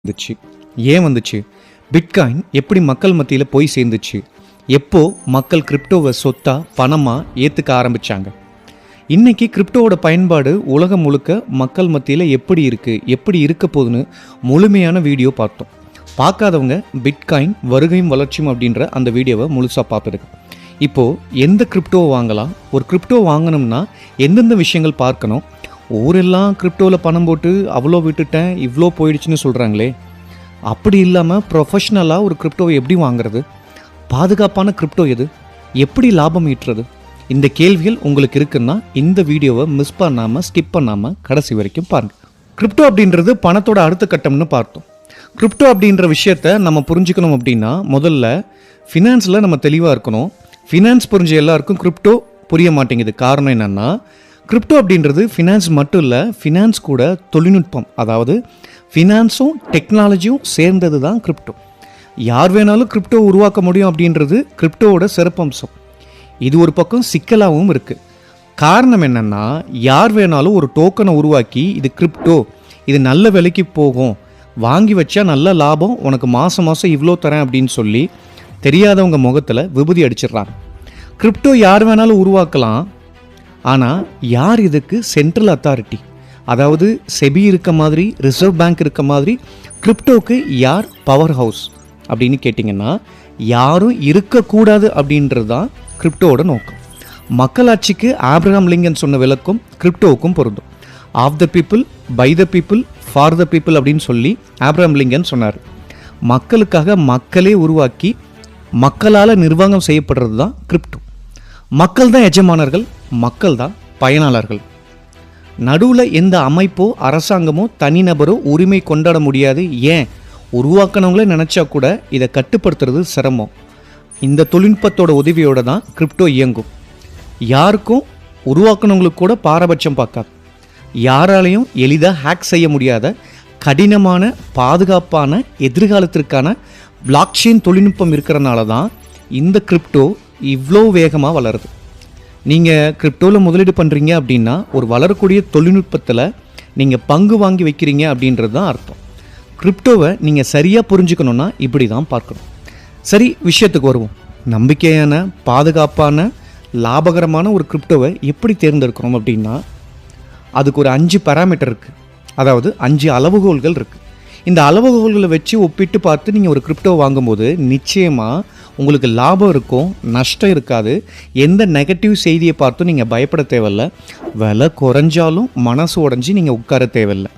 வந்துச்சு, ஏன் வந்துச்சு, பிட்காயின் எப்படி மக்கள் மத்தியில் போய் சேர்ந்துச்சு, எப்போ மக்கள் கிரிப்டோவை சொத்தா பணமாக ஏற்றுக்க ஆரம்பித்தாங்க, இன்றைக்கி கிரிப்டோவோட பயன்பாடு உலகம் முழுக்க மக்கள் மத்தியில் எப்படி இருக்குது, எப்படி இருக்க போகுதுன்னு முழுமையான வீடியோ பார்த்தோம். பார்க்காதவங்க பிட்காயின் வருகையும் வளர்ச்சியும் அப்படின்ற அந்த வீடியோவை முழுசாக பார்த்துடுங்க. இப்போது எந்த கிரிப்டோவை வாங்கலாம், ஒரு கிரிப்டோ வாங்கணும்னா எந்தெந்த விஷயங்கள் பார்க்கணும், ஊரெல்லாம் கிரிப்டோவில் பணம் போட்டு அவ்வளோ விட்டுட்டேன் இவ்வளோ போயிடுச்சுன்னு சொல்கிறாங்களே, அப்படி இல்லாமல் ப்ரொஃபஷ்னலாக ஒரு கிரிப்டோவை எப்படி வாங்குறது, பாதுகாப்பான கிரிப்டோ எது, எப்படி லாபம் ஈட்டுறது, இந்த கேள்விகள் உங்களுக்கு இருக்குன்னா இந்த வீடியோவை மிஸ் பண்ணாமல் ஸ்கிப் பண்ணாமல் கடைசி வரைக்கும் பாருங்கள். கிரிப்டோ அப்படின்றது பணத்தோட அடுத்த கட்டம்னு பார்த்தோம். கிரிப்டோ அப்படின்ற விஷயத்த நம்ம புரிஞ்சுக்கணும் அப்படின்னா முதல்ல ஃபினான்ஸில் நம்ம தெளிவாக இருக்கணும். ஃபினான்ஸ் புரிஞ்ச எல்லாருக்கும் கிரிப்டோ புரிய மாட்டேங்குது. காரணம் என்னென்னா, கிரிப்டோ அப்படின்றது ஃபினான்ஸ் மட்டும் இல்லை, ஃபினான்ஸ் கூட தொழில்நுட்பம், அதாவது ஃபினான்ஸும் டெக்னாலஜியும் சேர்ந்தது தான் கிரிப்டோ. யார் வேணாலும் கிரிப்டோ உருவாக்க முடியும் அப்படின்றது கிரிப்டோவோட சிறப்பம்சம். இது ஒரு பக்கம் சிக்கலாகவும் இருக்குது. காரணம் என்னென்னா, யார் வேணாலும் ஒரு டோக்கனை உருவாக்கி இது கிரிப்டோ, இது நல்ல விலைக்கு போகும், வாங்கி வச்சா நல்ல லாபம், உனக்கு மாதம் மாதம் இவ்வளோ தரேன் அப்படின்னு சொல்லி தெரியாதவங்க முகத்தில் விபூதி அடிச்சிடுறாங்க. கிரிப்டோ யார் வேணாலும் உருவாக்கலாம், ஆனால் யார் இதுக்கு சென்ட்ரல் அத்தாரிட்டி, அதாவது செபி இருக்க மாதிரி, ரிசர்வ் பேங்க் இருக்க மாதிரி கிரிப்டோவுக்கு யார் பவர் ஹவுஸ் அப்படின்னு கேட்டிங்கன்னா யாரும் இருக்கக்கூடாது அப்படின்றது தான் கிரிப்டோவோட நோக்கம். மக்களாட்சிக்கு ஆப்ரஹாம் லிங்கன் சொன்ன விளக்கம் கிரிப்டோவுக்கும் பொருந்தும். Of the people, by the people, for the people அப்படின்னு சொல்லி ஆப்ரஹாம் லிங்கன் சொன்னார். மக்களுக்காக மக்களே உருவாக்கி மக்களால் நிர்வாகம் செய்யப்படுறது தான் கிரிப்டோ. மக்கள் தான் எஜமானர்கள், மக்கள் தான் பயனாளர்கள். நடுவில் எந்த அமைப்போ அரசாங்கமோ தனிநபரோ உரிமை கொண்டாட முடியாது. ஏன், உருவாக்கினவங்களே நினச்சா கூட இதை கட்டுப்படுத்துறது சிரமம். இந்த தொழில்நுட்பத்தோட உதவியோடு தான் கிரிப்டோ இயங்கும். யாருக்கும் உருவாக்கினவங்களுக்கு கூட பாரபட்சம் பார்க்காது. யாராலையும் எளிதாக ஹேக் செய்ய முடியாத கடினமான பாதுகாப்பான எதிர்காலத்திற்கான பிளாக்செயின் தொழில்நுட்பம் இருக்கிறனால தான் இந்த கிரிப்டோ இவ்வளோ வேகமாக வளருது. நீங்கள் கிரிப்டோவில் முதலீடு பண்ணுறீங்க அப்படின்னா ஒரு வளரக்கூடிய தொழில்நுட்பத்தில் நீங்கள் பங்கு வாங்கி வைக்கிறீங்க அப்படின்றது தான் அர்த்தம். கிரிப்டோவை நீங்கள் சரியாக புரிஞ்சுக்கணுன்னா இப்படி தான் பார்க்கணும். சரி, விஷயத்துக்கு வருவோம். நம்பிக்கையான, பாதுகாப்பான, லாபகரமான ஒரு கிரிப்டோவை எப்படி தேர்ந்தெடுக்கணும் அப்படின்னா அதுக்கு ஒரு 5 பேராமீட்டர் இருக்குது, அதாவது 5 அளவுகோல்கள் இருக்குது. இந்த அளவுகோல்களை வச்சு ஒப்பிட்டு பார்த்து நீங்கள் ஒரு கிரிப்டோ வாங்கும்போது நிச்சயமாக உங்களுக்கு லாபம் இருக்கும், நஷ்டம் இருக்காது. எந்த நெகட்டிவ் செய்தியை பார்த்தும் நீங்கள் பயப்பட தேவையில்லை. விலை குறைஞ்சாலும் மனசு உடஞ்சி நீங்கள் உட்கார தேவையில்லை.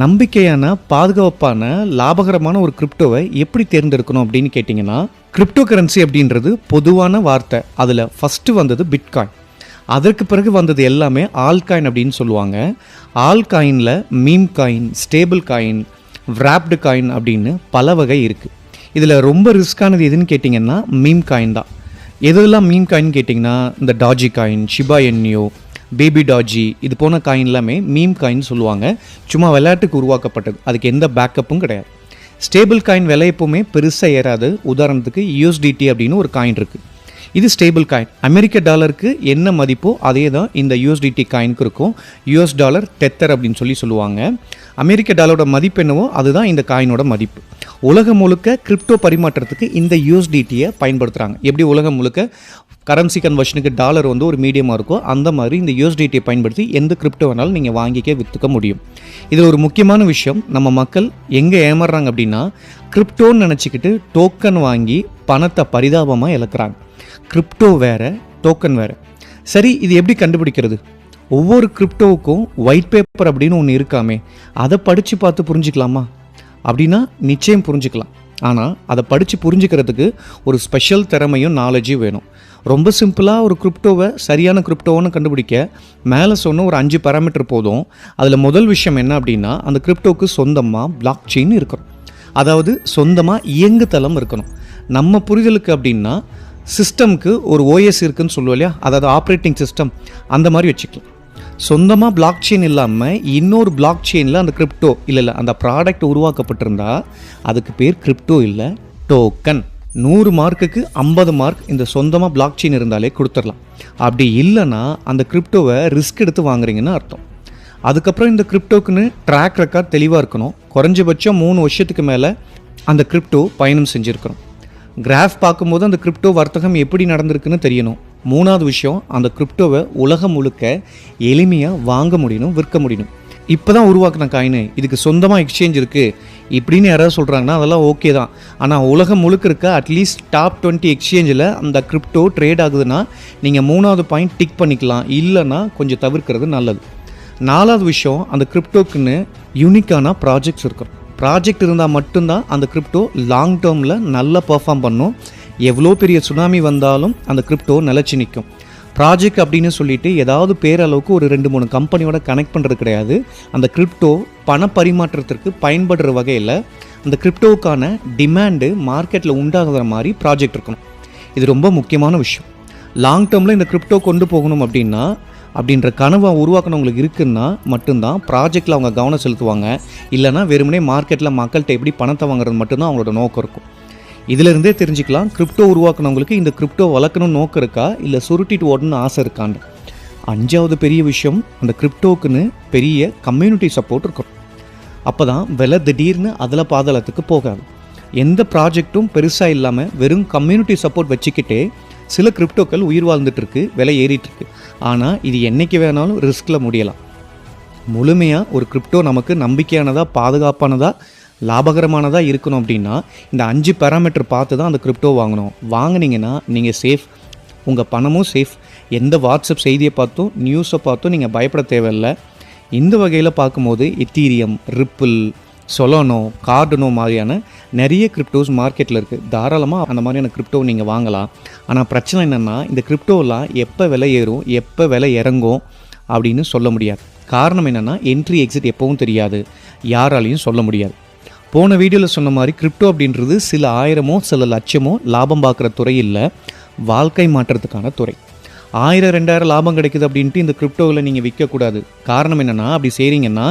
நம்பிக்கையான, பாதுகாப்பான, லாபகரமான ஒரு கிரிப்டோவை எப்படி தேர்ந்தெடுக்கணும் அப்படின்னு கேட்டிங்கன்னா, கிரிப்டோ கரன்சி அப்படின்றது பொதுவான வார்த்தை. அதில் ஃபஸ்ட்டு வந்தது பிட்காயின், அதற்கு பிறகு வந்தது எல்லாமே ஆல்காயின் அப்படின்னு சொல்லுவாங்க. ஆல்காயினில் meme coin, stable coin, wrapped coin அப்படின்னு பல வகை இருக்குது. இதில் ரொம்ப ரிஸ்க்கானது எதுன்னு கேட்டிங்கன்னா மீம் காயின் தான். எதெல்லாம் மீம் காயின் கேட்டிங்கன்னா இந்த டாஜி காயின், ஷிபா என்யூ, பேபி டாஜி, இது போன காயின் எல்லாமே மீம் காயின் சொல்லுவாங்க. சும்மா விளையாட்டுக்கு உருவாக்கப்பட்டது, அதுக்கு எந்த பேக்கப்பும் கிடையாது. ஸ்டேபிள் காயின் விலை எப்போவுமே பெருசாக ஏறாது. உதாரணத்துக்கு யூஎஸ்டிடி அப்படின்னு ஒரு காயின் இருக்குது, இது ஸ்டேபிள் காயின். அமெரிக்க டாலருக்கு என்ன மதிப்போ அதே தான் இந்த யூஎஸ்டிடி காயினுக்கு இருக்கும். யூஎஸ் டாலர் டெத்தர் அப்படின்னு சொல்லுவாங்க. அமெரிக்க டாலரோட மதிப்பு என்னவோ அதுதான் இந்த காயினோட மதிப்பு. உலகம் முழுக்க கிரிப்டோ பரிமாற்றத்துக்கு இந்த யூஎஸ்டிடியை பயன்படுத்துகிறாங்க. எப்படி உலகம் முழுக்க கரன்சி கன்வர்ஷனுக்கு டாலர் வந்து ஒரு மீடியமாக இருக்கோ அந்த மாதிரி இந்த யூஎஸ்டிடியை பயன்படுத்தி எந்த கிரிப்டோ வேணாலும் நீங்கள் வாங்கிக்க விற்றுக்க முடியும். இது ஒரு முக்கியமான விஷயம். நம்ம மக்கள் எங்கே ஏமாறுறாங்க அப்படின்னா, கிரிப்டோன்னு நினச்சிக்கிட்டு டோக்கன் வாங்கி பணத்தை பரிதாபமாக இழக்கிறாங்க. கிரிப்டோ வேறு, டோக்கன் வேறு. சரி, இது எப்படி கண்டுபிடிக்கிறது? ஒவ்வொரு கிரிப்டோவுக்கும் ஒயிட் பேப்பர் அப்படின்னு ஒன்று இருக்காமே, அதை படித்து பார்த்து புரிஞ்சுக்கலாமா அப்படின்னா நிச்சயம் புரிஞ்சுக்கலாம். ஆனால் அதை படித்து புரிஞ்சுக்கிறதுக்கு ஒரு ஸ்பெஷல் திறமையும் நாலேஜும் வேணும். ரொம்ப சிம்பிளாக ஒரு கிரிப்டோவை சரியான கிரிப்டோன்னு கண்டுபிடிக்க மேலே சொன்ன ஒரு 5 பேராமீட்டர் போதும். அதில் முதல் விஷயம் என்ன அப்படின்னா, அந்த கிரிப்டோவுக்கு சொந்தமாக பிளாக் செயின் இருக்கணும், அதாவது சொந்தமாக இயங்குதளம் இருக்கணும். நம்ம புரிதலுக்கு அப்படின்னா சிஸ்டம்க்கு ஒரு ஓஎஸ் இருக்குன்னு சொல்லுவோம் இல்லையா, அதாவது ஆப்ரேட்டிங் சிஸ்டம், அந்த மாதிரி வச்சுக்கலாம். சொந்தமாக பிளாக் செயின் இல்லாமல் இன்னொரு பிளாக் செயினில் அந்த கிரிப்டோ இல்லை அந்த ப்ராடக்ட் உருவாக்கப்பட்டிருந்தா அதுக்கு பேர் கிரிப்டோ இல்லை, டோக்கன். 100 மார்க்குக்கு 50 மார்க் இந்த சொந்தமாக பிளாக் செயின் இருந்தாலே கொடுத்துடலாம். அப்படி இல்லைன்னா அந்த கிரிப்டோவை ரிஸ்க் எடுத்து வாங்குறீங்கன்னு அர்த்தம். அதுக்கப்புறம் இந்த கிரிப்டோக்குன்னு ட்ராக் ரெக்கார்ட் தெளிவாக இருக்கணும். குறைஞ்சபட்சம் 3 வருஷத்துக்கு மேலே அந்த கிரிப்டோ பயணம் செஞ்சுருக்கணும். கிராஃப் பார்க்கும்போது அந்த கிரிப்டோ வர்த்தகம் எப்படி நடந்திருக்குன்னு தெரியணும். 3வது விஷயம், அந்த கிரிப்டோவை உலகம் முழுக்க எளிமையாக வாங்க முடியணும், விற்க முடியணும். இப்போ தான் உருவாக்கின காயின், இதுக்கு சொந்தமாக எக்ஸ்சேஞ்ச் இருக்குது இப்படின்னு யாராவது சொல்கிறாங்கன்னா அதெல்லாம் ஓகே தான். ஆனால் உலகம் முழுக்க இருக்க அட்லீஸ்ட் டாப் 20 எக்ஸ்சேஞ்சில் அந்த கிரிப்டோ ட்ரேட் ஆகுதுன்னா நீங்கள் 3வது பாயிண்ட் டிக் பண்ணிக்கலாம், இல்லைன்னா கொஞ்சம் தவிர்க்கிறது நல்லது. 4வது விஷயம், அந்த கிரிப்டோக்குன்னு யூனிக்கான ப்ராஜெக்ட்ஸ் இருக்கும். ப்ராஜெக்ட் இருந்தால் மட்டும்தான் அந்த கிரிப்டோ லாங் டேர்மில் நல்லா பர்ஃபார்ம் பண்ணும். எவ்வளோ பெரிய சுனாமி வந்தாலும் அந்த கிரிப்டோ நிலச்சி நிற்கும். ப்ராஜெக்ட் அப்படின்னு சொல்லிட்டு ஏதாவது பேரளவுக்கு ஒரு 2-3 கம்பெனியோட கனெக்ட் பண்ணுறது கிடையாது. அந்த கிரிப்டோ பண பரிமாற்றத்திற்கு பயன்படுற வகையில் அந்த கிரிப்டோவுக்கான டிமாண்டு மார்க்கெட்டில் உண்டாகிற மாதிரி ப்ராஜெக்ட் இருக்கணும். இது ரொம்ப முக்கியமான விஷயம். லாங் டேர்மில் இந்த கிரிப்டோ கொண்டு போகணும் அப்படின்ற கனவை உருவாக்கினவங்களுக்கு இருக்குன்னா மட்டும்தான் ப்ராஜெக்டில் அவங்க கவனம் செலுத்துவாங்க. இல்லைனா வெறுமனே மார்க்கெட்டில் மக்கள்கிட்ட எப்படி பணத்தை வாங்குறது மட்டும்தான் அவங்களோட நோக்கம் இருக்கும். இதிலிருந்தே தெரிஞ்சுக்கலாம் கிரிப்டோ உருவாக்கினவங்களுக்கு இந்த கிரிப்டோ வளர்க்கணும்னு நோக்கம் இருக்கா, இல்லை சுருட்டிட்டு ஓடணும்னு ஆசை இருக்கான்னு. 5வது பெரிய விஷயம், அந்த கிரிப்டோக்குன்னு பெரிய கம்யூனிட்டி சப்போர்ட் இருக்கும். அப்போ தான் விலை திடீர்னு அதில் பாதாளத்துக்கு போகாது. எந்த ப்ராஜெக்டும் பெருசாக இல்லாமல் வெறும் கம்யூனிட்டி சப்போர்ட் வச்சுக்கிட்டே சில கிரிப்டோக்கள் உயிர் வாழ்ந்துட்டுருக்கு, விலை ஏறிட்டுருக்கு. ஆனால் இது என்றைக்கு வேணாலும் ரிஸ்கில் முடியலாம். முழுமையாக ஒரு கிரிப்டோ நமக்கு நம்பிக்கையானதாக, பாதுகாப்பானதாக, லாபகரமானதாக இருக்கணும் அப்படின்னா இந்த 5 பேராமீட்டர் பார்த்து தான் அந்த கிரிப்டோ வாங்கணும். வாங்கினீங்கன்னா நீங்கள் சேஃப், உங்கள் பணமும் சேஃப். எந்த வாட்ஸ்அப் செய்தியை பார்த்தும் நியூஸை பார்த்தும் நீங்கள் பயப்பட தேவையில்லை. இந்த வகையில் பார்க்கும்போது எத்தீரியம், ரிப்பிள், சொலானோ, கார்டனோ மாதிரியான நிறைய கிரிப்டோஸ் மார்க்கெட்டில் இருக்குது. தாராளமாக அந்த மாதிரியான கிரிப்டோ நீங்கள் வாங்கலாம். ஆனால் பிரச்சனை என்னென்னா இந்த கிரிப்டோலாம் எப்போ விலை ஏறும், எப்போ விலை இறங்கும் அப்படின்னு சொல்ல முடியாது. காரணம் என்னென்னா என்ட்ரி எக்ஸிட் எப்பவும் தெரியாது, யாராலையும் சொல்ல முடியாது. போன வீடியோவில் சொன்ன மாதிரி கிரிப்டோ அப்படின்றது சில ஆயிரமோ சில லட்சமோ லாபம் பார்க்குற துறை இல்லை, வாழ்க்கை மாற்றத்துக்கான துறை. 1000-2000 லாபம் கிடைக்குது அப்படின்ட்டு இந்த கிரிப்டோவில் நீங்கள் விற்கக்கூடாது. காரணம் என்னென்னா அப்படி செய்கிறீங்கன்னா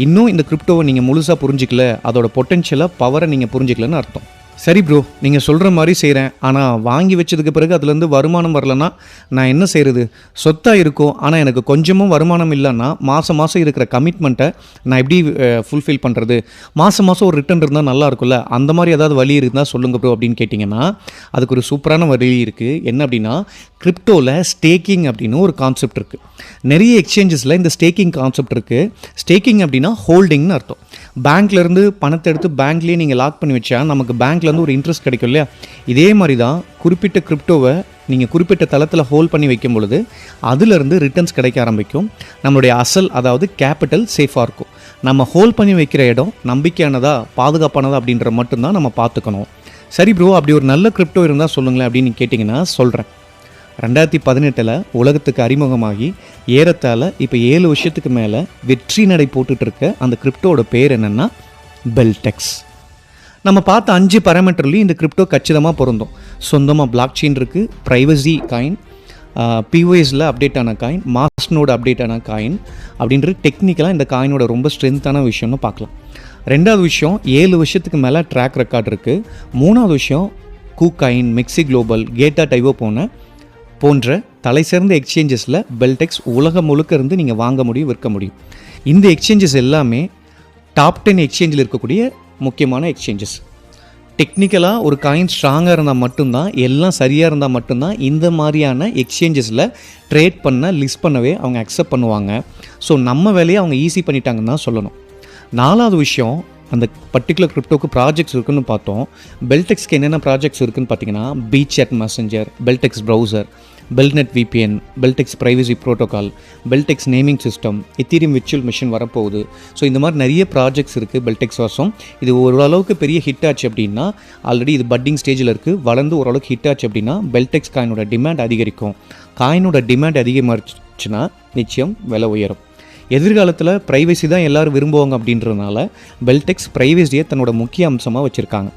இன்னும் இந்த கிரிப்டோவை நீங்கள் முழுசாக புரிஞ்சிக்கல, அதோட பொட்டென்ஷியலை, பவரை நீங்கள் புரிஞ்சிக்கலன்னு அர்த்தம். சரி ப்ரோ, நீங்கள் சொல்கிற மாதிரி செய்கிறேன், ஆனால் வாங்கி வச்சதுக்கு பிறகு அதுலேருந்து வருமானம் வரலன்னா நான் என்ன செய்கிறது? சொத்தாக இருக்கும் ஆனால் எனக்கு கொஞ்சமும் வருமானம் இல்லைன்னா மாதம் இருக்கிற கமிட்மெண்ட்டை நான் எப்படி ஃபுல்ஃபில் பண்ணுறது? மாதம் ஒரு ரிட்டர்ன் இருந்தால் நல்லா இருக்கும்ல, அந்த மாதிரி ஏதாவது வழி இருந்தால் சொல்லுங்கள் ப்ரோ அப்படின்னு கேட்டிங்கன்னா அதுக்கு ஒரு சூப்பரான வழி இருக்குது. என்ன அப்படின்னா, கிரிப்டோவில் ஸ்டேக்கிங் அப்படின்னு ஒரு கான்செப்ட் இருக்குது. நிறைய எக்ஸ்சேஞ்சஸில் இந்த ஸ்டேக்கிங் கான்செப்ட் இருக்குது. ஸ்டேக்கிங் அப்படின்னா ஹோல்டிங்னு அர்த்தம். பேங்க்லேருந்து பணத்தை எடுத்து பேங்க்லேயே நீங்கள் லாக் பண்ணி வச்சா நமக்கு பேங்க்லேருந்து ஒரு இன்ட்ரெஸ்ட் கிடைக்கும் இல்லையா? இதே மாதிரி தான் குறிப்பிட்ட கிரிப்டோவை நீங்கள் குறிப்பிட்ட தளத்தில் ஹோல்ட் பண்ணி வைக்கும் பொழுது அதிலிருந்து ரிட்டர்ன்ஸ் கிடைக்க ஆரம்பிக்கும். நம்மளுடைய அசல், அதாவது கேபிட்டல் சேஃபாக இருக்கும். நம்ம ஹோல்ட் பண்ணி வைக்கிற இடம் நம்பிக்கையானதா, பாதுகாப்பானதா அப்படின்ற மட்டும்தான் நம்ம பார்த்துக்கணும். சரி ப்ரோ, அப்படி ஒரு நல்ல கிரிப்டோ இருந்தால் சொல்லுங்களேன் அப்படின்னு கேட்டிங்கன்னா சொல்கிறேன். 2018 உலகத்துக்கு அறிமுகமாகி ஏறத்தாழ இப்போ 7 வருஷத்துக்கு மேலே வெற்றி நடை போட்டுட்டு இருக்க அந்த கிரிப்டோட பேர் என்னென்னா பெல்டெக்ஸ். நம்ம பார்த்த 5 பேராமீட்டர்லையும் இந்த கிரிப்டோ கச்சிதமாக பொருந்தும். சொந்தமாக பிளாக் செயின் இருக்குது, ப்ரைவசி காயின், பிஓஎஸில் அப்டேட் ஆன காயின், மாஸ்னோட அப்டேட் ஆன காயின் அப்படின்றது டெக்னிக்கலாக இந்த காயினோட ரொம்ப ஸ்ட்ரென்த்தான விஷயம்னு பார்க்கலாம். 2வது விஷயம், 7 வருஷத்துக்கு மேலே ட்ராக் ரெக்கார்ட் இருக்குது. 3வது விஷயம், கூகாயின், மெக்ஸி குளோபல், கேட்டா டைவோ போன்ற தலை சிறந்த எக்ஸ்சேஞ்சஸில் பெல்டெக்ஸ் உலகம் முழுக்க இருந்து நீங்கள் வாங்க முடியும், விற்க முடியும். இந்த எக்ஸ்சேஞ்சஸ் எல்லாமே டாப் 10 எக்ஸ்சேஞ்சில் இருக்கக்கூடிய முக்கியமான எக்ஸ்சேஞ்சஸ். டெக்னிக்கலாக ஒரு காயின் ஸ்ட்ராங்காக இருந்தால் மட்டும்தான், எல்லாம் சரியாக இருந்தால் மட்டும்தான் இந்த மாதிரியான எக்ஸ்சேஞ்சஸில் ட்ரேட் பண்ண, லிஸ்ட் பண்ணவே அவங்க அக்செப்ட் பண்ணுவாங்க. ஸோ நம்ம வேலையை அவங்க ஈஸி பண்ணிட்டாங்கன்னு தான் சொல்லணும். 4வது விஷயம், அந்த பர்டிகுலர் கிரிப்டோக்கு ப்ராஜெக்ட்ஸ் இருக்குன்னு பார்த்தோம். பெல்டெக்ஸ்க்கு என்னென்ன ப்ராஜெக்ட்ஸ் இருக்குன்னு பார்த்தீங்கன்னா, BChat messenger, Beldex browser, BelNet VPN, Beldex privacy protocol, Beldex naming system, Ethereum virtual machine வரப்போகுது. ஸோ இந்த மாதிரி நிறைய ப்ராஜெக்ட்ஸ் இருக்குது பெல்டெக்ஸ் வருஷம். இது ஓரளவுக்கு பெரிய ஹிட் ஆச்சு அப்படின்னா, ஆல்ரெடி இது பட்டிங் ஸ்டேஜில் இருக்குது, வளர்ந்து ஓரளவுக்கு ஹிட் ஆச்சு அப்படின்னா பெல்டெக்ஸ் காயினோட டிமாண்ட் அதிகரிக்கும். காயினோட டிமாண்ட் அதிகமாகிடுச்சுன்னா நிச்சயம் விலை உயரும். எதிர்காலத்தில் ப்ரைவசி தான் எல்லோரும் விரும்புவாங்க அப்படின்றதுனால பெல்டெக்ஸ் ப்ரைவசியை தன்னோட முக்கிய அம்சமாக வச்சுருக்காங்க.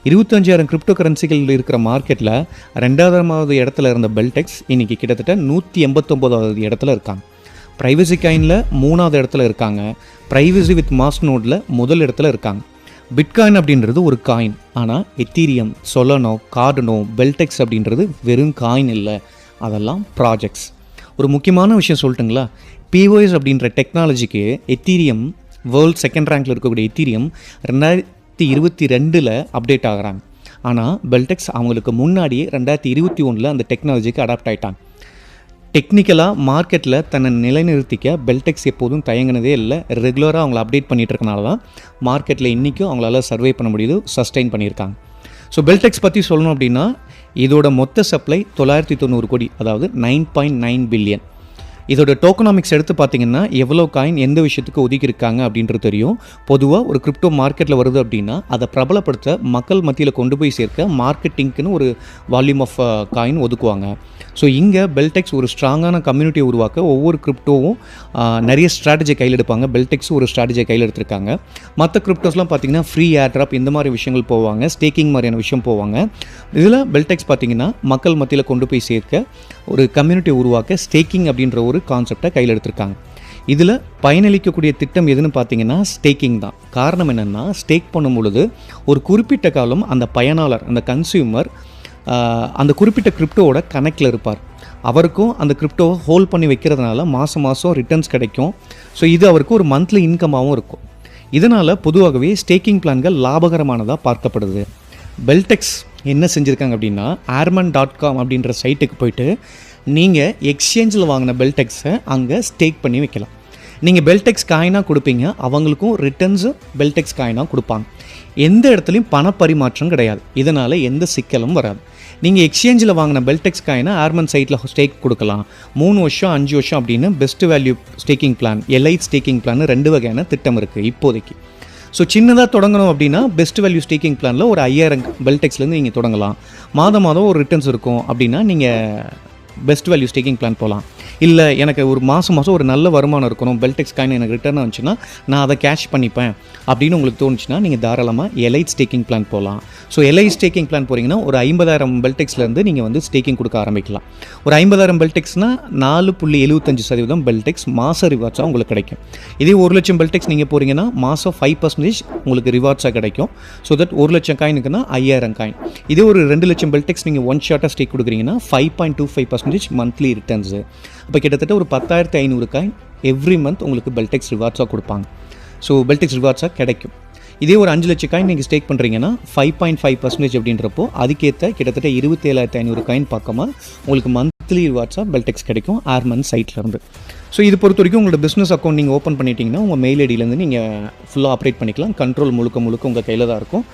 25,000 கிரிப்டோ கரன்சிகள் இருக்கிற மார்க்கெட்டில் 2வது இடத்துல இருந்த பெல்டெக்ஸ் இன்றைக்கி கிட்டத்தட்ட 189வது இடத்துல இருக்காங்க. ப்ரைவசி காயினில் 3வது இடத்துல இருக்காங்க. ப்ரைவசி வித் மாஸ்னோடில் முதல் இடத்துல இருக்காங்க. பிட்காயின் அப்படின்றது ஒரு காயின், ஆனால் எத்தீரியம், சொலானோ, கார்டனோ, பெல்டெக்ஸ் அப்படின்றது வெறும் காயின் இல்லை, அதெல்லாம் ப்ராஜெக்ட்ஸ். ஒரு முக்கியமான விஷயம் சொல்லட்டுங்களா, பிஓஎஸ் அப்படின்ற டெக்னாலஜிக்கு எத்தீரியம் வேர்ல்ட் செகண்ட் ரேங்கில் இருக்கக்கூடிய எத்தீரியம் 2022 அப்டேட் ஆகிறாங்க. ஆனால் பெல்டெக்ஸ் அவங்களுக்கு முன்னாடியே 2021 அந்த டெக்னாலஜிக்கு அடாப்ட் ஆகிட்டாங்க. டெக்னிக்கலாக மார்க்கெட்டில் தன்னை நிலைநிறுத்திக்க பெல்டெக்ஸ் எப்போதும் தயங்கினதே இல்லை. ரெகுலராக அவங்கள அப்டேட் பண்ணிகிட்டு இருக்கனால தான் மார்க்கெட்டில் இன்றைக்கும் அவங்களால சர்வே பண்ண முடியுது, சஸ்டெயின் பண்ணியிருக்காங்க. ஸோ பெல்டெக்ஸ் பற்றி சொல்லணும் அப்படின்னா இதோட மொத்த சப்ளை 990 கோடி, அதாவது 9.9 பில்லியன். இதோட டோக்கனாமிக்ஸ் எடுத்து பார்த்தீங்கன்னா எவ்வளோ காயின் எந்த விஷயத்துக்கு ஒதுக்கியிருக்காங்க அப்படின்றது தெரியும். பொதுவாக ஒரு கிரிப்டோ மார்க்கெட்டில் வருது அப்படின்னா அதை பிரபலப்படுத்த மக்கள் மத்தியில் கொண்டு போய் சேர்க்க மார்க்கெட்டிங்க்குன்னு ஒரு வால்யூம் ஆஃப் காயின் ஒதுக்குவாங்க. ஸோ இங்கே பெல்டெக்ஸ் ஒரு ஸ்ட்ராங்கான கம்யூனிட்டியை உருவாக்க ஒவ்வொரு கிரிப்டோவும் நிறைய ஸ்ட்ராட்டஜி கையில் எடுப்பாங்க. பெல்டெக்ஸ் ஒரு ஸ்ட்ராட்டஜியை கையில் எடுத்திருக்காங்க. மற்ற கிரிப்டோஸ்லாம் பார்த்தீங்கன்னா ஃப்ரீ ஏர்ட்ராப் இந்த மாதிரி விஷயங்கள் போவாங்க, ஸ்டேக்கிங் மாதிரியான விஷயம் போவாங்க. இதில் பெல்டெக்ஸ் பார்த்தீங்கன்னா மக்கள் மத்தியில் கொண்டு போய் சேர்க்க ஒரு கம்யூனிட்டி உருவாக்க ஸ்டேக்கிங் அப்படின்ற ஒரு கான்செப்டை கையில் எடுத்திருக்காங்க. இதில் பயனளிக்கக்கூடிய திட்டம் எதுன்னு பார்த்தீங்கன்னா ஸ்டேக்கிங் தான். காரணம் என்னென்னா ஸ்டேக் பண்ணும் பொழுது ஒரு குறிப்பிட்ட காலம் அந்த பயனாளர், அந்த கன்சியூமர் அந்த குறிப்பிட்ட கிரிப்டோவோட கனெக்டில் இருப்பார். அவருக்கும் அந்த கிரிப்டோவை ஹோல்ட் பண்ணி வைக்கிறதுனால மாதம் ரிட்டர்ன்ஸ் கிடைக்கும். ஸோ இது அவருக்கு ஒரு மந்த்லி இன்கமாகவும் இருக்கும். இதனால் பொதுவாகவே ஸ்டேக்கிங் பிளான்கள் லாபகரமானதாக பார்க்கப்படுது. பெல்டெக்ஸ் என்ன செஞ்சுருக்காங்க அப்படின்னா airman.com அப்படின்ற சைட்டுக்கு போய்ட்டு நீங்கள் எக்ஸ்சேஞ்சில் வாங்கின பெல்டெக்ஸை அங்கே ஸ்டேக் பண்ணி வைக்கலாம். நீங்கள் பெல்டெக்ஸ் காயினாக கொடுப்பீங்க, அவங்களுக்கும் ரிட்டர்ன்ஸு பெல்டெக்ஸ் காயினாக கொடுப்பாங்க. எந்த இடத்துலையும் பணப்பரிமாற்றம் கிடையாது. இதனால் எந்த சிக்கலும் வராது. நீங்கள் எக்ஸ்சேஞ்சில் வாங்கின பெல்டெக்ஸ் காயினை ஏர்மன் சைட்டில் ஸ்டேக் கொடுக்கலாம். 3 வருஷம் 5 வருஷம் அப்படின்னு best value staking plan, elite staking plan 2 வகையான திட்டம் இருக்குது இப்போதைக்கு. ஸோ சின்னதாக தொடங்கணும் அப்படின்னா பெஸ்ட் வேல்யூ ஸ்டேக்கிங் பிளானில் ஒரு 5000 பெல்டெக்ஸ்லேருந்து நீங்கள் தொடங்கலாம். மாதம் ஒரு ரிட்டர்ன்ஸ் இருக்கும் அப்படின்னா நீங்கள் பெஸ்ட் வேல்யூ ஸ்டேக்கிங் பிளான் போகலாம். இல்லை எனக்கு ஒரு மாதம் ஒரு நல்ல வருமானம் இருக்கணும், பெல்டெக்ஸ் காயின் எனக்கு ரிட்டர்ன் வந்துச்சுன்னா நான் அதை கேஷ் பண்ணிப்பேன் அப்படின்னு உங்களுக்கு தோணுச்சுன்னா நீங்கள் தாராளமாக எலைட் ஸ்டேக்கிங் பிளான் போகலாம். ஸோ எலைட் ஸ்டேக்கிங் பிளான் போகிறீங்கன்னா ஒரு 50,000 பெல்டெக்ஸ்லேருந்து நீங்கள் வந்து ஸ்டேக்கிங் கொடுக்க ஆரம்பிக்கலாம். ஒரு 50,000 பெல்டெக்ஸ்னால் 4.75% பெல்டெக்ஸ் மாத ரிவார்ட்ஸாக உங்களுக்கு கிடைக்கும். இதே 1,00,000 பெல்டெக்ஸ் நீங்கள் போகிறீங்கன்னா மாதம் 5% உங்களுக்கு ரிவார்ட்ஸாக கிடைக்கும். So that 1,00,000 காயினுக்குன்னா 5,000 coin. இதே ஒரு 2,00,000 பெல்டெக்ஸ் நீங்கள் ஒன் ஷார்ட்டாக ஸ்டேக் கொடுக்குறீங்கன்னா 5.25% மந்த்லி ரிட்டர்ன்ஸு. அப்போ கிட்டத்தட்ட ஒரு 10,500 காயின் எவ்ரி மந்த் உங்களுக்கு பெல்டெக்ஸ் ரிவார்ட்ஸாக கொடுப்பாங்க. ஸோ பெல்டெக்ஸ் ரிவார்ட்ஸாக கிடைக்கும். இதே ஒரு 5 லட்சம் காயின் நீங்கள் ஸ்டேக் பண்ணுறீங்கன்னா 5.5% அப்படின்றப்போ அதுக்கேற்ற கிட்டத்தட்ட 27,500 காயின் பக்கமாக உங்களுக்கு மந்த்லி ரிவார்ட்ஸாக பெல்டெக்ஸ் கிடைக்கும் ஏர்மன் சைட்லேருந்து. ஸோ இது பொறுத்த வரைக்கும் உங்களோட பிஸ்னஸ் அக்கௌண்ட் நீங்கள் ஓப்பன் பண்ணிட்டீங்கன்னா உங்கள் மெயில் ஐடியிலேருந்து நீங்கள் ஃபுல்லாக ஆப்ரேட் பண்ணிக்கலாம். கண்ட்ரோல் முழுக்க உங்கள் கையில் தான் இருக்கும்.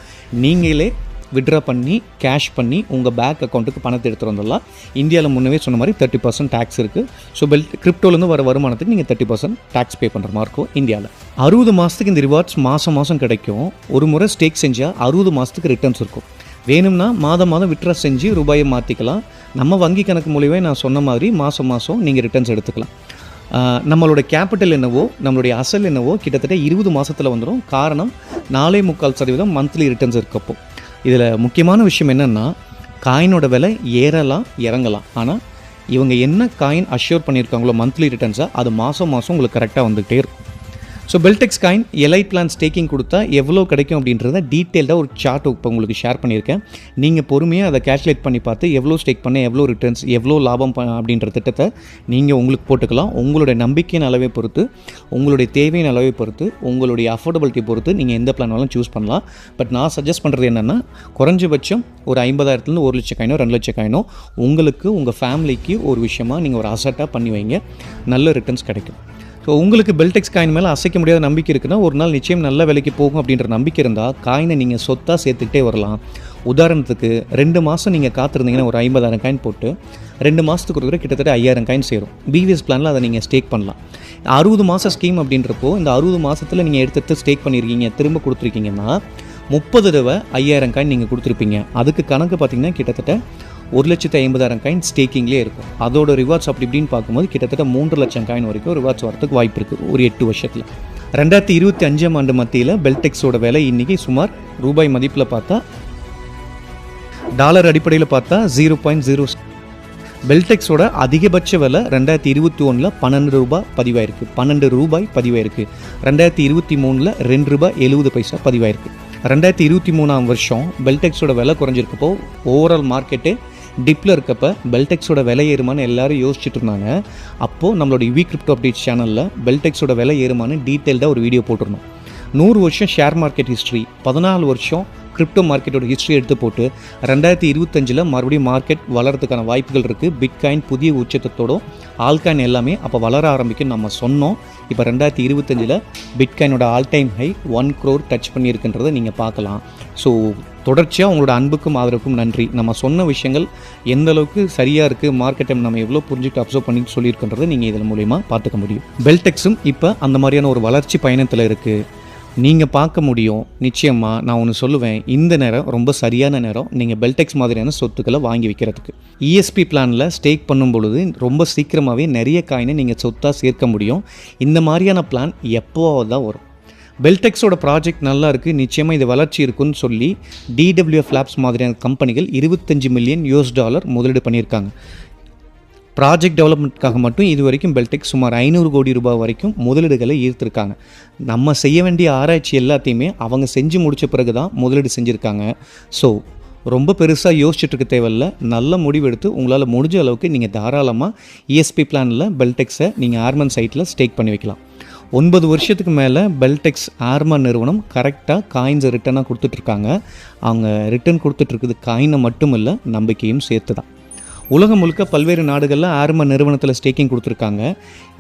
நீங்களே விட்ரா பண்ணி கேஷ் பண்ணி உங்கள் பேங்க் அக்கௌண்ட்டுக்கு பணத்தை எடுத்துகிட்டு வந்துடலாம். இந்தியாவில் முன்னவே சொன்ன மாதிரி 30% டேக்ஸ் இருக்குது. ஸோ கிரிப்டோலேருந்து வர வருமானத்துக்கு நீங்கள் 30% டேக்ஸ் பே பண்ணுற மாதிரி இருக்கும் இந்தியாவில். 60 மாதத்துக்கு இந்த ரிவார்ட்ஸ் மாதம் கிடைக்கும். ஒரு முறை ஸ்டேக் செஞ்சால் 60 மாதத்துக்கு ரிட்டர்ன்ஸ் இருக்கும். வேணும்னா மாதம் விட்ரா செஞ்சு ரூபாயை மாற்றிக்கலாம். நம்ம வங்கி கணக்கு மூலியமே நான் சொன்ன மாதிரி மாதம் நீங்கள் ரிட்டர்ன்ஸ் எடுத்துக்கலாம். நம்மளோட கேபிட்டல் என்னவோ நம்மளுடைய அசல் என்னவோ கிட்டத்தட்ட 20 மாதத்தில் வந்துடும். காரணம் 4.25% மந்த்லி ரிட்டர்ன்ஸ் இருக்கப்போ. இதில் முக்கியமான விஷயம் என்னென்னா காயினோட விலை ஏறலாம் இறங்கலாம். ஆனால் இவங்க என்ன காயின் அஷ்யூர் பண்ணியிருக்காங்களோ மந்த்லி ரிட்டர்ன்ஸாக அது மாதம் உங்களுக்கு கரெக்டாக வந்துகிட்டே இருக்கும். So பெல்டெக்ஸ் coin elite plan staking கொடுத்தா எவ்வளோ கிடைக்கும் அப்படின்றத டீட்டெயில்டாக ஒரு சார்ட் இப்போ உங்களுக்கு ஷேர் பண்ணியிருக்கேன். நீங்கள் பொறுமையாக அதை கேல்குலேட் பண்ணி பார்த்து எவ்வளோ ஸ்டேக் பண்ண எவ்வளோ ரிட்டர்ன்ஸ் எவ்வளோ லாபம் அப்படின்ற திட்டத்தை நீங்கள் உங்களுக்கு போட்டுக்கலாம். உங்களுடைய நம்பிக்கையின் அளவை பொறுத்து, உங்களுடைய தேவையின் அளவை பொறுத்து, உங்களுடைய அஃபோர்டபிலிட்டி பொறுத்து நீங்கள் எந்த பிளான் வேணாலும் சூஸ் பண்ணலாம். பட் நான் சஜஸ்ட் பண்ணுறது என்னென்னா குறைஞ்சபட்சம் ஒரு 50,000 1 லட்சம் காயினோ 2 லட்சம் காயினோ உங்களுக்கு உங்கள் ஃபேமிலிக்கு ஒரு விஷயமாக நீங்கள் ஒரு அசட்டாக பண்ணி வைங்க. நல்ல ரிட்டர்ன்ஸ் கிடைக்கும். ஸோ உங்களுக்கு பெல்டெக்ஸ் காயின் மேலே அசைக்க முடியாத நம்பிக்கை இருக்குன்னா ஒரு நாள் நிச்சயம் நல்ல விலைக்கு போகும் அப்படின்ற நம்பிக்கை இருந்தால் காயினை நீங்கள் சொத்தாக சேர்த்துக்கிட்டே வரலாம். உதாரணத்துக்கு 2 மாதம் நீங்கள் காத்திருந்தீங்கன்னா ஒரு 50,000 காயின் போட்டு 2 மாதத்துக்கு ஒரு கிட்டத்தட்ட 5,000 காயின் சேரும். பிவிஎஸ் பிளானில் அதை நீங்கள் ஸ்டேக் பண்ணலாம். 60 மாதம் ஸ்கீம் அப்படின்றப்போ இந்த 60 மாதத்தில் நீங்கள் எடுத்து ஸ்டேக் பண்ணியிருக்கீங்க, திரும்ப கொடுத்துருக்கீங்கன்னா 30 தடவை 5,000 காயின் நீங்கள் கொடுத்துருப்பீங்க. அதுக்கு கணக்கு பார்த்திங்கன்னா கிட்டத்தட்ட 1,50,000 காயின் ஸ்டேக்கிங்லேயே இருக்கும். அதோட ரிவார்ட்ஸ் அப்படி இப்படின்னு பார்க்கும்போது கிட்டத்தட்ட 3 லட்சம் காயின் வரைக்கும் ரிவார்ட்ஸ் வரதுக்கு வாய்ப்பு இருக்குது ஒரு 8 வருஷத்தில். 2025 ஆண்டு மத்தியில் பெல்டெக்ஸோட விலை இன்றைக்கி சுமார் ரூபாய் மதிப்பில் பார்த்தா டாலர் அடிப்படையில் பார்த்தா 0.0. பெல்டெக்ஸோட அதிகபட்ச விலை 2021 12 ரூபாய் பதிவாயிருக்கு. 12 ரூபாய் பதிவாயிருக்கு. 2023 2 ரூபாய் 70 பைசா பதிவாயிருக்கு. 2023 வருஷம் பெல்டெக்ஸோட விலை குறைஞ்சிருக்கப்போ ஓவரால் மார்க்கெட்டு டிப்பில் இருக்கப்போ பெல்டெக்ஸோட விலை ஏறுமான்னு எல்லாரும் யோசிச்சுட்டு இருந்தாங்க. அப்போது நம்மளோட வி கிரிப்டோ அப்டேட்ஸ் சேனலில் பெல்டெக்ஸோட விலை ஏறுமான்னு டீட்டெயில்டாக ஒரு வீடியோ போட்டிருந்தோம். 100 வருஷம் ஷேர் மார்க்கெட் ஹிஸ்ட்ரி, 14 வருஷம் கிரிப்டோ மார்க்கெட்டோட ஹிஸ்ட்ரி எடுத்து போட்டு 2025 மறுபடியும் மார்க்கெட் வளர்கிறதுக்கான வாய்ப்புகள் இருக்குது. பிட்காயின் புதிய உச்சத்தோட ஆல்காயின் எல்லாமே அப்போ வளர ஆரம்பிக்கும் நம்ம சொன்னோம். இப்போ 2025 பிட்காயினோட all time high 1 crore touch பண்ணியிருக்குன்றதை நீங்கள் பார்க்கலாம். ஸோ தொடர்ச்சியாக உங்களோட அன்புக்கும் ஆதரவுக்கும் நன்றி. நம்ம சொன்ன விஷயங்கள் எந்த அளவுக்கு சரியாக இருக்குது, மார்க்கெட்டை நம்ம எவ்வளோ புரிஞ்சுட்டு அப்சர்வ் பண்ணி சொல்லியிருக்கின்றதை நீங்கள் இதன் மூலிமா பார்த்துக்க முடியும். பெல்டெக்ஸும் இப்போ அந்த மாதிரியான ஒரு வளர்ச்சி பயணத்தில் இருக்குது. நீங்கள் பார்க்க முடியும். நிச்சயமாக நான் ஒன்று சொல்லுவேன், இந்த நேரம் ரொம்ப சரியான நேரம் நீங்கள் பெல்டெக்ஸ் மாதிரியான சொத்துக்களை வாங்கி வைக்கிறதுக்கு. இஎஸ்பி பிளானில் ஸ்டேக் பண்ணும் பொழுது ரொம்ப சீக்கிரமாகவே நிறைய காயினை நீங்கள் சொத்தாக சேர்க்க முடியும். இந்த மாதிரியான பிளான் எப்போவாவது தான் வரும். பெல்டெக்ஸோட ப்ராஜெக்ட் நல்லா இருக்குது, நிச்சயமாக இது வளர்ச்சி இருக்குன்னு சொல்லி DWF லேப்ஸ் மாதிரியான கம்பெனிகள் $25 மில்லியன் முதலீடு பண்ணியிருக்காங்க. ப்ராஜெக்ட் டெவலப்மெண்ட்டுக்காக மட்டும் இது வரைக்கும் பெல்டெக்ஸ் சுமார் 500 கோடி ரூபாய் வரைக்கும் முதலீடுகளை ஈர்த்திருக்காங்க. நம்ம செய்ய வேண்டிய ஆராய்ச்சி எல்லாத்தையுமே அவங்க செஞ்சு முடித்த பிறகு தான் முதலீடு செஞ்சுருக்காங்க. ஸோ ரொம்ப பெருசாக யோசிச்சுட்டு இருக்க தேவையில்ல. நல்ல முடிவெடுத்து உங்களால் முடிஞ்ச அளவுக்கு நீங்கள் தாராளமாக இஎஸ்பி பிளானில் பெல்டெக்ஸை நீங்கள் ஆர்மன் சைட்டில் ஸ்டேக் பண்ணி வைக்கலாம். 9 வருஷத்துக்கு மேலே பெல்டெக்ஸ் ஆர்மன் நிறுவனம் கரெக்டாக காயின்ஸை ரிட்டனாக கொடுத்துட்ருக்காங்க. அவங்க ரிட்டர்ன் கொடுத்துட்ருக்குது காயினை மட்டும் இல்லை, நம்பிக்கையும் சேர்த்து தான். உலகம் முழுக்க பல்வேறு நாடுகளில் ஆர்மன் நிறுவனத்தில் ஸ்டேக்கிங் கொடுத்துருக்காங்க.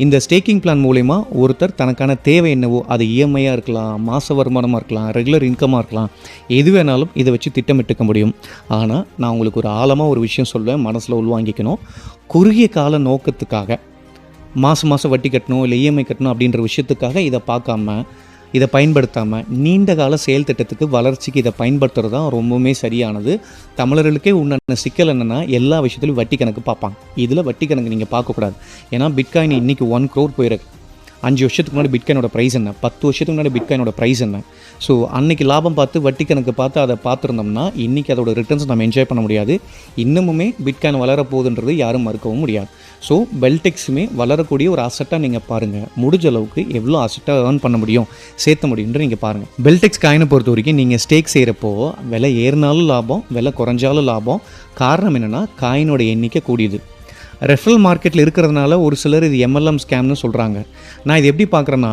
இந்த ஸ்டேக்கிங் பிளான் மூலமா ஒருத்தர் தனக்கான தேவை என்னவோ, அது இஎம்ஐயாக இருக்கலாம், மாத வருமானமாக இருக்கலாம், ரெகுலர் இன்கமாக இருக்கலாம், எது வேணாலும் இதை வச்சு திட்டமிட்டுக்க முடியும். ஆனால் நான் உங்களுக்கு ஒரு ஆழமாக ஒரு விஷயம் சொல்லுவேன், மனசில் உள்வாங்கிக்கணும். குறுகிய கால நோக்கத்துக்காக மாதம் வட்டி கட்டணும் இல்லை இஎம்ஐ கட்டணும் அப்படின்ற விஷயத்துக்காக இதை பார்க்காம, இதை பயன்படுத்தாமல் நீண்ட கால செயல் திட்டத்துக்கு வளர்ச்சிக்கு இதை பயன்படுத்துகிறது தான் ரொம்பவுமே சரியானது. தமிழர்களுக்கே உண்டான சிக்கல் என்னென்னா, எல்லா விஷயத்துலையும் வட்டி கணக்கு பார்ப்பாங்க. இதில் வட்டி கணக்கு நீங்கள் பார்க்கக்கூடாது. ஏன்னா பிட்காயின் இன்றைக்கி 1 crore போயிருக்கு. 5 வருஷத்துக்கு முன்னாடி பிட்காயினோட ப்ரைஸ் என்ன, 10 வருஷத்துக்கு முன்னாடி பிட்காயினோட ப்ரைஸ் என்ன. ஸோ அன்றைக்கி லாபம் பார்த்து வட்டி கணக்கு பார்த்து அதை பார்த்துருந்தோம்னா இன்றைக்கி அதோட ரிட்டர்ன்ஸ் நம்ம என்ஜாய் பண்ண முடியாது. இன்னமுமே பிட்காயின் வளரப்போகுதுன்றது யாரும் மறுக்கவும் முடியாது. ஸோ பெல்டெக்ஸுமே வளரக்கூடிய ஒரு அசட்டாக நீங்கள் பாருங்கள். முடிஞ்ச அளவுக்கு எவ்வளோ அசட்டாக ஏர்ன் பண்ண முடியும், சேர்த்த முடியும்னு நீங்கள் பாருங்கள். பெல்டெக்ஸ் காயினை பொறுத்த வரைக்கும் நீங்கள் ஸ்டேக் செய்கிறப்போ விலை ஏறினாலும் லாபம், விலை குறைஞ்சாலும் லாபம். காரணம் என்னென்னா காயினோட எண்ணிக்கை கூடியது. ரெஃபரல் மார்க்கெட்டில் இருக்கிறதுனால ஒரு சிலர் இது MLM ஸ்கேம்னு சொல்கிறாங்க. நான் இது எப்படி பார்க்குறேன்னா,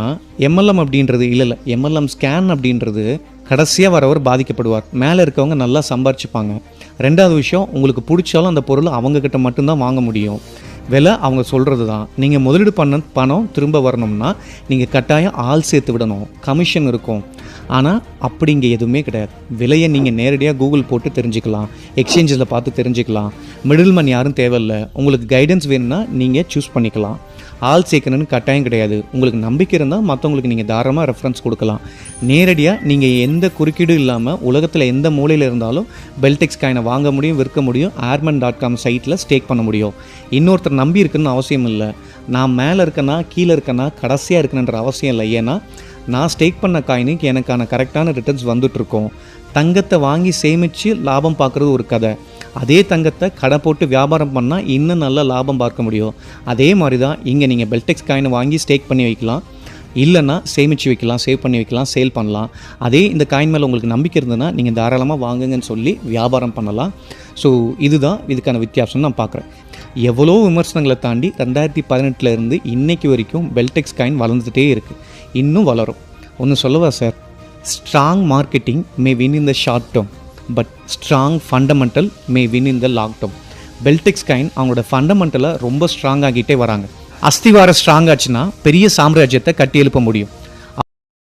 MLM அப்படின்றது இல்லை, MLM ஸ்கேன் அப்படின்றது கடைசியாக வரவர் பாதிக்கப்படுவார். மேலே இருக்கவங்க நல்லா சம்பாரிச்சுப்பாங்க. ரெண்டாவது விஷயம், உங்களுக்கு பிடிச்சாலும் அந்த பொருள் அவங்கக்கிட்ட மட்டும்தான் வாங்க முடியும். விலை அவங்க சொல்கிறது தான். நீங்கள் முதலீடு பண்ண பணம் திரும்ப வரணும்னா நீங்கள் கட்டாயம் ஆள் சேர்த்து விடணும், கமிஷன் இருக்கும். ஆனால் அப்படி இங்கே எதுவுமே கிடையாது. விலையை நீங்கள் நேரடியாக கூகுள் போட்டு தெரிஞ்சுக்கலாம், எக்ஸ்சேஞ்சில் பார்த்து தெரிஞ்சுக்கலாம். மிடில் மேன் யாரும் தேவையில்லை. உங்களுக்கு கைடன்ஸ் வேணும்னா நீங்கள் சூஸ் பண்ணிக்கலாம். ஆள் சேர்க்கணுன்னு கட்டாயம் கிடையாது. உங்களுக்கு நம்பிக்கை இருந்தால் மற்றவங்களுக்கு நீங்கள் தாராளமாக ரெஃபரன்ஸ் கொடுக்கலாம். நேரடியாக நீங்கள் எந்த குறுக்கீடும் இல்லாமல் உலகத்தில் எந்த மூலையில் இருந்தாலும் பெல்டெக்ஸ் காயினை வாங்க முடியும், விற்க முடியும். arman.com சைட்டில் ஸ்டேக் பண்ண முடியும். இன்னொருத்தர் நம்பி இருக்குன்னு அவசியம் இல்லை. நான் மேலே இருக்கேன்னா கீழே இருக்கேன்னா கடைசியாக இருக்கணுன்ற அவசியம் இல்லை. ஏன்னா நான் ஸ்டேக் பண்ண காயினுக்கு எனக்கான கரெக்டான ரிட்டர்ன்ஸ் வந்துட்டுருக்கோம். தங்கத்தை வாங்கி சேமித்து லாபம் பார்க்குறது ஒரு கதை. அதே தங்கத்தை கடை போட்டு வியாபாரம் பண்ணால் இன்னும் நல்ல லாபம் பார்க்க முடியும். அதே மாதிரி தான் இங்கே நீங்கள் பெல்டெக்ஸ் காயினை வாங்கி ஸ்டேக் பண்ணி வைக்கலாம், இல்லைன்னா சேமித்து வைக்கலாம், சேவ் பண்ணி வைக்கலாம், சேல் பண்ணலாம். அதே இந்த காயின் மேலே உங்களுக்கு நம்பிக்கை இருந்ததுன்னா நீங்கள் தாராளமாக வாங்குங்கன்னு சொல்லி வியாபாரம் பண்ணலாம். ஸோ இதுதான் இதுக்கான வித்தியாசம்னு நான் பார்க்குறேன். எவ்வளோ விமர்சனங்களை தாண்டி 2018 இன்றைக்கு வரைக்கும் பெல்டெக்ஸ் காயின் வளர்ந்துகிட்டே இருக்குது, இன்னும் வளரும். ஒன்று சொல்லவா sir, strong marketing May win in the short term, but strong fundamental May win in the long term. பெல்டெக்ஸ் coin அவங்களோட ஃபண்டமெண்டலை ரொம்ப ஸ்ட்ராங் ஆகிட்டே வராங்க. அஸ்திவாரம் ஸ்ட்ராங் ஆச்சுன்னா பெரிய சாம்ராஜ்யத்தை கட்டி எழுப்ப முடியும்.